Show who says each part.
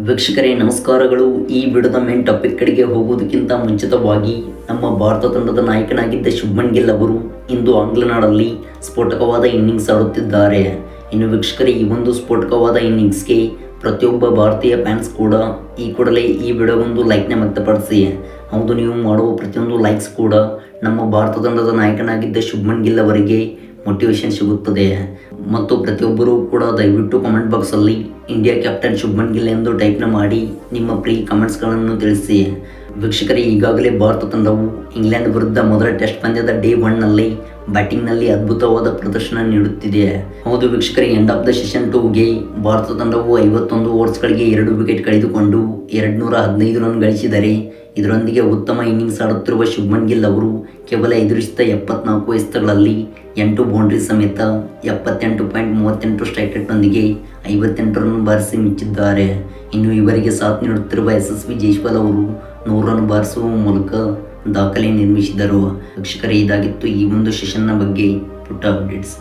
Speaker 1: ವೀಕ್ಷಕರೇ ನಮಸ್ಕಾರಗಳು. ಈ ವಿಡಿಯೋದ ಮೇನ್ ಟಾಪಿಕ್ ಕಡೆಗೆ ಹೋಗುವುದಕ್ಕಿಂತ ಮುಂಚಿತವಾಗಿ ನಮ್ಮ ಭಾರತ ತಂಡದ ನಾಯಕನಾಗಿದ್ದ ಶುಭ್ಮನ್ ಗಿಲ್ ಅವರು ಇಂದು ಆಂಗ್ಲನಾಡಲ್ಲಿ ಸ್ಫೋಟಕವಾದ ಇನ್ನಿಂಗ್ಸ್ ಆಡುತ್ತಿದ್ದಾರೆ. ಇನ್ನು ವೀಕ್ಷಕರೇ, ಈ ಒಂದು ಸ್ಫೋಟಕವಾದ ಇನ್ನಿಂಗ್ಸ್ಗೆ ಪ್ರತಿಯೊಬ್ಬ ಭಾರತೀಯ ಫ್ಯಾನ್ಸ್ ಕೂಡ ಈ ಕೂಡಲೇ ಈ ವಿಡಿಯೋಗೊಂದು ಲೈಕ್ನ ವ್ಯಕ್ತಪಡಿಸಿ. ಹೌದು, ನೀವು ಮಾಡುವ ಪ್ರತಿಯೊಂದು ಲೈಕ್ಸ್ ಕೂಡ ನಮ್ಮ ಭಾರತ ತಂಡದ ನಾಯಕನಾಗಿದ್ದ ಶುಭ್ಮನ್ ಗಿಲ್ ಅವರಿಗೆ ಮೋಟಿವೇಶನ್ ಸಿಗುತ್ತದೆ. ಮತ್ತು ಪ್ರತಿಯೊಬ್ಬರೂ ಕೂಡ ದಯವಿಟ್ಟು ಕಮೆಂಟ್ ಬಾಕ್ಸಲ್ಲಿ ಇಂಡಿಯಾ ಕ್ಯಾಪ್ಟನ್ ಶುಭ್ಮನ್ ಗಿಲ್ ಎಂದು ಟೈಪ್ನ ಮಾಡಿ ನಿಮ್ಮ ಪ್ರೀ ಕಮೆಂಟ್ಸ್ಗಳನ್ನು ತಿಳಿಸಿ. ವೀಕ್ಷಕರೇ, ಈಗಾಗಲೇ ಭಾರತ ತಂಡವು ಇಂಗ್ಲೆಂಡ್ ವಿರುದ್ಧ ಮೊದಲ ಟೆಸ್ಟ್ ಪಂದ್ಯದ ಡೇ 1ನಲ್ಲಿ ಬ್ಯಾಟಿಂಗ್ನಲ್ಲಿ ಅದ್ಭುತವಾದ ಪ್ರದರ್ಶನ ನೀಡುತ್ತಿದೆ. ಹೌದು ವೀಕ್ಷಕರೇ, ಎಂಡ್ ಆಫ್ ದ ಸೆಷನ್ 2ಗೆ ಭಾರತ ತಂಡವು 51 ಓವರ್ಸ್ಗಳಿಗೆ 2 ವಿಕೆಟ್ ಕಳೆದುಕೊಂಡು 215 ರನ್ ಗಳಿಸಿದರೆ, ಇದರೊಂದಿಗೆ ಉತ್ತಮ ಇನ್ನಿಂಗ್ಸ್ ಆಡುತ್ತಿರುವ ಶುಭ್ಮನ್ ಗಿಲ್ ಅವರು ಕೇವಲ ಎದುರಿಸಿದ 74 ಎಸೆತಗಳಲ್ಲಿ 8 ಬೌಂಡ್ರಿ ಸಮೇತ 78.38 ಸ್ಟ್ರೈಕ್ ರೇಟ್ನೊಂದಿಗೆ 58 ರನ್ ಬಾರಿಸಿ ಮಿಂಚಿದ್ದಾರೆ. ಇನ್ನು ಇವರಿಗೆ ಸಾಥ್ ನೀಡುತ್ತಿರುವ ಯಶಸ್ವಿ ಜೈಸ್ವಾಲ್ ಅವರು 100 ರನ್ ಬಾರಿಸುವ ಮೂಲಕ ದಾಖಲೆ ನಿರ್ಮಿಸಿದರು. ವೀಕ್ಷಕರೇ, ಇದಾಗಿತ್ತು ಈ ಒಂದು ಸೆಷನ್ನ ಬಗ್ಗೆ ಪುಟ್ಟ ಅಪ್ಡೇಟ್ಸ್.